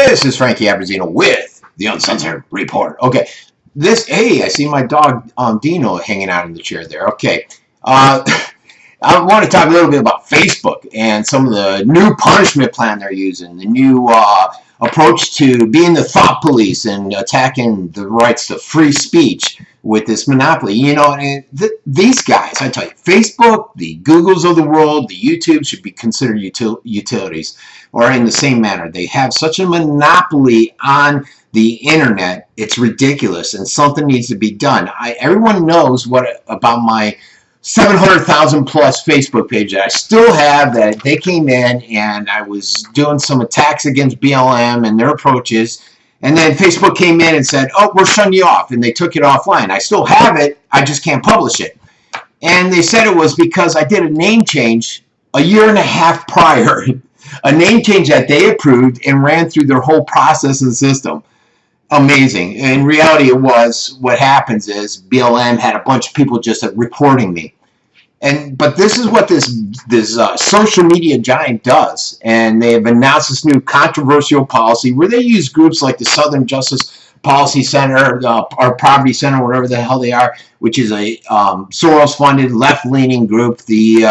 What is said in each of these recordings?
This is Francesco Abbruzzino with the Uncensored Report. Okay, hey, I see my dog Dino hanging out in the chair there. Okay, I want to talk a little bit about Facebook and some of the new punishment plan they're using, the new approach to being the thought police and attacking the rights to free speech with this monopoly. You know, and these guys, I tell you, Facebook, the Googles of the world, the YouTube should be considered utilities, or in the same manner. They have such a monopoly on the internet, it's ridiculous, and something needs to be done. Everyone knows about my 700,000 plus Facebook page that I still have, that they came in and I was doing some attacks against BLM and their approaches, and then Facebook came in and said, oh, we're shutting you off, and they took it offline. I still have it, I just can't publish it. And they said it was because I did a name change a year and a half prior, a name change that they approved and ran through their whole process and system. Amazing. In reality, it was, what happens is BLM had a bunch of people just reporting me. But this is what this social media giant does, and they have announced this new controversial policy where they use groups like the Southern Justice Policy Center, or Poverty Center, whatever the hell they are, which is a Soros-funded left-leaning group. The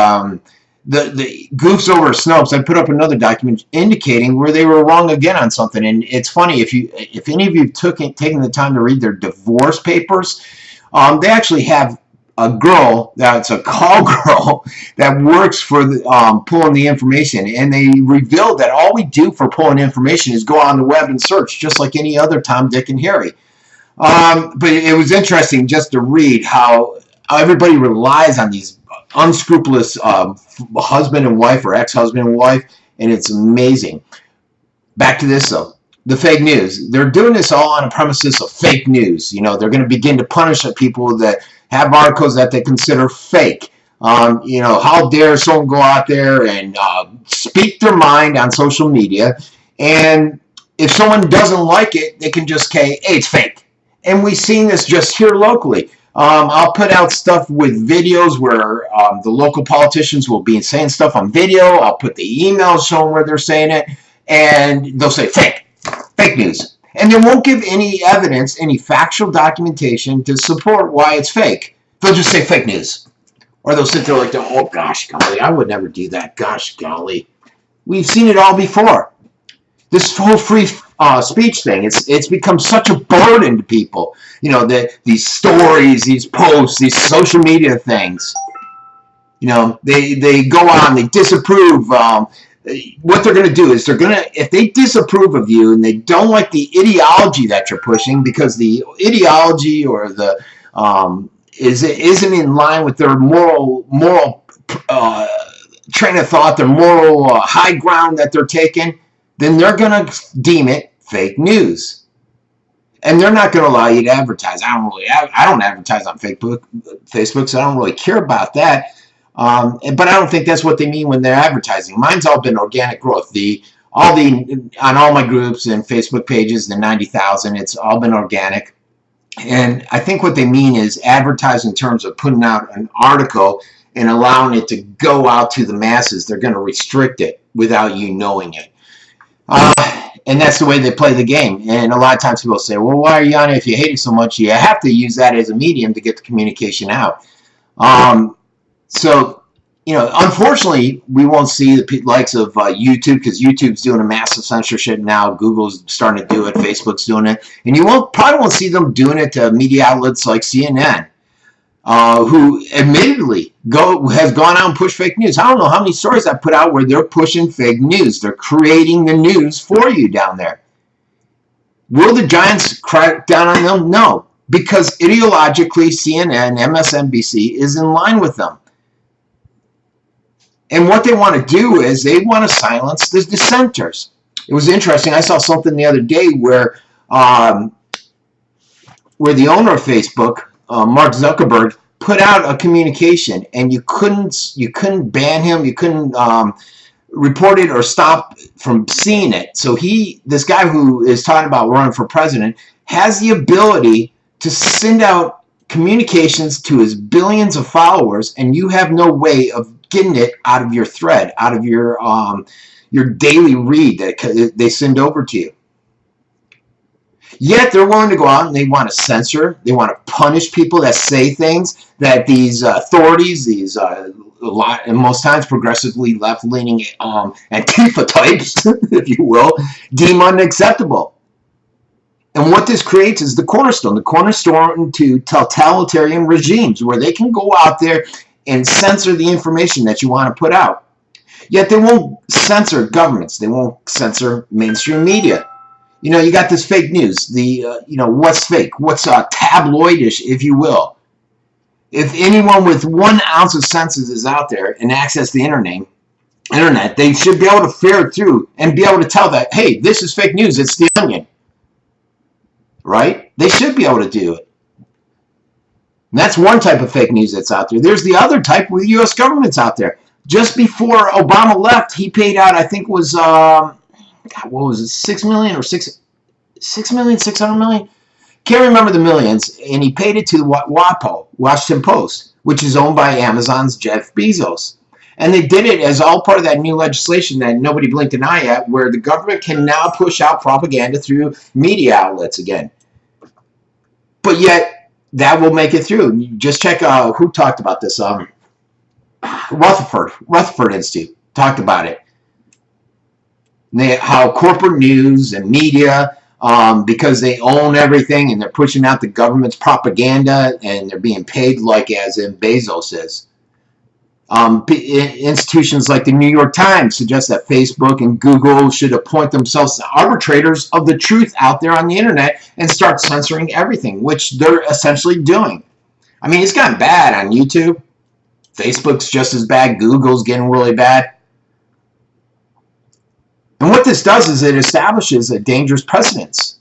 goofs over Snopes. I put up another document indicating where they were wrong again on something. And it's funny, if any of you have taken the time to read their divorce papers, they actually have a girl that's a call girl that works for pulling the information, and they revealed that all we do for pulling information is go on the web and search, just like any other Tom, Dick, and Harry. But it was interesting just to read how everybody relies on these unscrupulous husband and wife, or ex-husband and wife, and it's amazing. Back to this though, the fake news. They're doing this all on a premises of fake news. You know, they're going to begin to punish the people that have articles that they consider fake. You know, how dare someone go out there and speak their mind on social media, and if someone doesn't like it, they can just say, hey, it's fake. And we've seen this just here locally. I'll put out stuff with videos where the local politicians will be saying stuff on video. I'll put the emails showing where they're saying it, and they'll say fake news. And they won't give any evidence, any factual documentation to support why it's fake. They'll just say fake news. Or they'll sit there like, oh gosh golly, I would never do that, gosh golly. We've seen it all before. This whole free speech thing, it's become such a burden to people. You know, these stories, these posts, these social media things. You know, they go on, they disapprove. What they're going to do is if they disapprove of you and they don't like the ideology that you're pushing, because the ideology or the isn't in line with their moral train of thought, their moral high ground that they're taking, then they're going to deem it fake news, and they're not going to allow you to advertise. I don't advertise on Facebook, so I don't really care about that. But I don't think that's what they mean when they're advertising. Mine's all been organic growth. On all my groups and Facebook pages, the 90,000, it's all been organic. And I think what they mean is advertise in terms of putting out an article and allowing it to go out to the masses. They're going to restrict it without you knowing it. And that's the way they play the game. And a lot of times people say, well, why are you on it if you hate it so much? You have to use that as a medium to get the communication out. So, you know, unfortunately, we won't see the likes of YouTube, because YouTube's doing a massive censorship now. Google's starting to do it. Facebook's doing it. And you probably won't see them doing it to media outlets like CNN, who admittedly has gone out and pushed fake news. I don't know how many stories I put out where they're pushing fake news. They're creating the news for you down there. Will the giants crack down on them? No, because ideologically CNN, MSNBC is in line with them. And what they want to do is they want to silence the dissenters. It was interesting. I saw something the other day where the owner of Facebook, Mark Zuckerberg, put out a communication, and you couldn't ban him, you couldn't report it or stop from seeing it. So this guy who is talking about running for president, has the ability to send out communications to his billions of followers, and you have no way of getting it out of your thread, out of your daily read that they send over to you. Yet they're willing to go out and they want to censor, they want to punish people that say things that these authorities, these and most times progressively left-leaning Antifa types, if you will, deem unacceptable. And what this creates is the cornerstone to totalitarian regimes where they can go out there and censor the information that you want to put out. Yet they won't censor governments. They won't censor mainstream media. You know, you got this fake news. What's fake? What's tabloidish, if you will? If anyone with 1 ounce of senses is out there and access the internet, they should be able to ferret through and be able to tell that, hey, this is fake news. It's the Onion. Right? They should be able to do it. And that's one type of fake news that's out there. There's the other type where the U.S. government's out there. Just before Obama left, he paid out, I think it was, what was it, 6 million or 6 million, 600 million? Can't remember the millions. And he paid it to the WAPO, Washington Post, which is owned by Amazon's Jeff Bezos. And they did it as all part of that new legislation that nobody blinked an eye at, where the government can now push out propaganda through media outlets again. But yet, that will make it through. Just check who talked about this. Rutherford Institute talked about it. How corporate news and media, because they own everything and they're pushing out the government's propaganda and they're being paid like as in Bezos is. Institutions like the New York Times suggest that Facebook and Google should appoint themselves the arbitrators of the truth out there on the internet and start censoring everything, which they're essentially doing. I mean, it's gotten bad on YouTube. Facebook's just as bad. Google's getting really bad. And what this does is it establishes a dangerous precedence.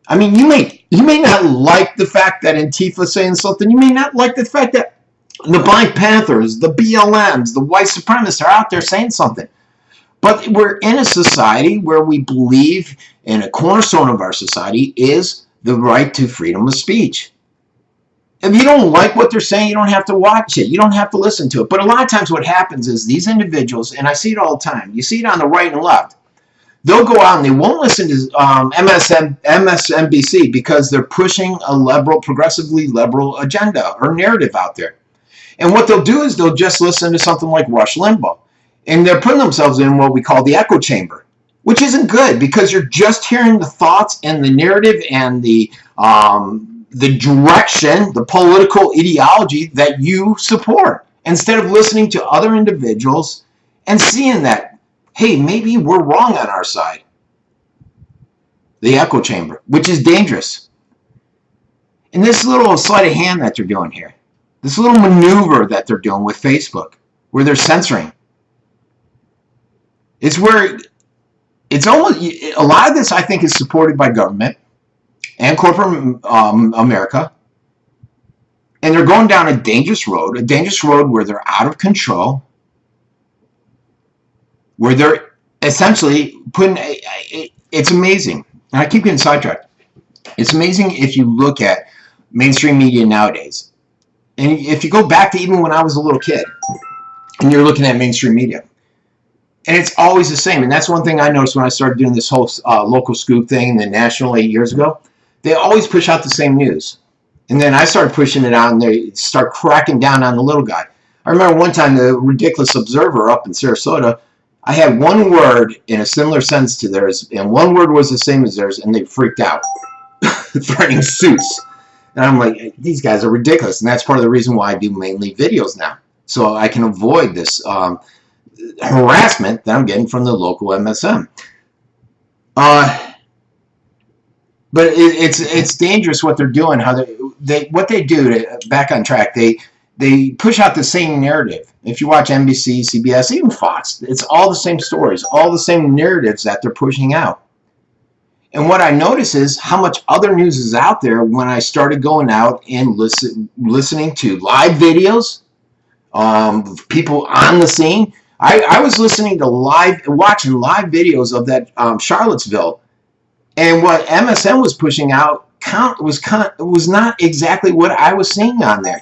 I mean, you may not like the fact that Antifa's saying something. You may not like the fact that the Black Panthers, the BLMs, the white supremacists are out there saying something. But we're in a society where we believe, and a cornerstone of our society is the right to freedom of speech. If you don't like what they're saying, you don't have to watch it. You don't have to listen to it. But a lot of times what happens is these individuals, and I see it all the time, you see it on the right and left, they'll go out and they won't listen to MSNBC because they're pushing a progressively liberal agenda or narrative out there. And what they'll do is they'll just listen to something like Rush Limbaugh. And they're putting themselves in what we call the echo chamber, which isn't good because you're just hearing the thoughts and the narrative and the direction, the political ideology that you support, instead of listening to other individuals and seeing that, hey, maybe we're wrong on our side. The echo chamber, which is dangerous. And this little sleight of hand that they're doing here, this little maneuver that they're doing with Facebook, where they're censoring, it's where it's almost, a lot of this I think is supported by government and corporate America, and they're going down a dangerous road where they're out of control, where they're essentially putting, it's amazing, and I keep getting sidetracked. It's amazing if you look at mainstream media nowadays, and if you go back to even when I was a little kid, and you're looking at mainstream media, and it's always the same. And that's one thing I noticed when I started doing this whole local scoop thing and then national 8 years ago. They always push out the same news. And then I started pushing it out and they start cracking down on the little guy. I remember one time the Ridiculous Observer up in Sarasota, I had one word in a similar sense to theirs, and one word was the same as theirs, and they freaked out, threatening suits. And I'm like, these guys are ridiculous. And that's part of the reason why I do mainly videos now. So I can avoid this harassment that I'm getting from the local MSM. But it's dangerous what they're doing. How what they do to back on track. They push out the same narrative. If you watch NBC, CBS, even Fox, it's all the same stories, all the same narratives that they're pushing out. And what I notice is how much other news is out there when I started going out and listening to live videos, people on the scene. I was listening to watching live videos of that Charlottesville. And what MSN was pushing out was not exactly what I was seeing on there.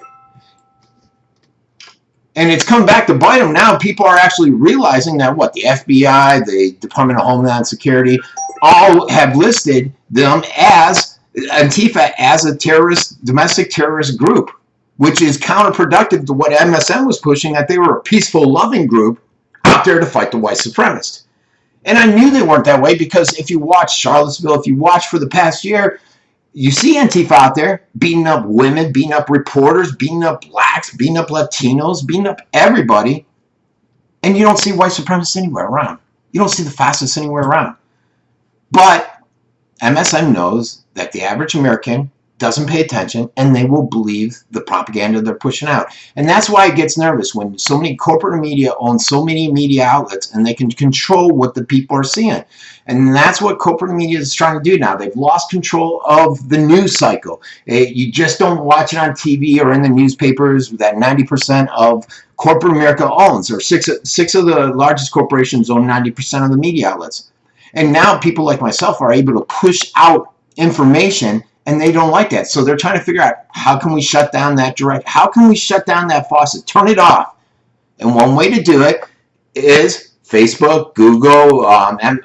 And it's come back to bite them now. People are actually realizing that the FBI, the Department of Homeland Security, all have listed them as Antifa as a terrorist, domestic terrorist group, which is counterproductive to what MSN was pushing, that they were a peaceful, loving group out there to fight the white supremacists. And I knew they weren't that way, because if you watch Charlottesville, if you watch for the past year, you see Antifa out there beating up women, beating up reporters, beating up blacks, beating up Latinos, beating up everybody. And you don't see white supremacists anywhere around. You don't see the fascists anywhere around. But MSN knows that the average American doesn't pay attention, and they will believe the propaganda they're pushing out. And that's why it gets nervous when so many corporate media own so many media outlets, and they can control what the people are seeing. And that's what corporate media is trying to do now. They've lost control of the news cycle. You just don't watch it on TV or in the newspapers that 90% of corporate America owns, or six of the largest corporations own 90% of the media outlets. And now people like myself are able to push out information, and they don't like that. So they're trying to figure out, how can we shut down that how can we shut down that faucet, turn it off? And one way to do it is Facebook, Google, and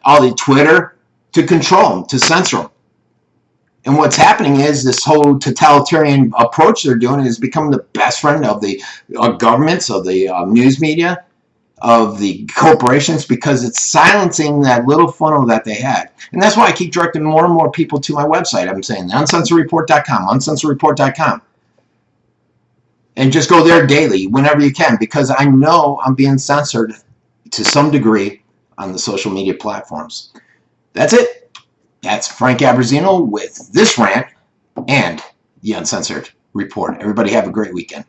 all the Twitter, to control them, to censor them. And what's happening is this whole totalitarian approach they're doing is becoming the best friend of the governments, of the news media, of the corporations, because it's silencing that little funnel that they had. And that's why I keep directing more and more people to my website. I'm saying uncensoredreport.com, uncensoredreport.com. And just go there daily, whenever you can, because I know I'm being censored to some degree on the social media platforms. That's it. That's Frank Abbruzzino with this rant and the Uncensored Report. Everybody have a great weekend.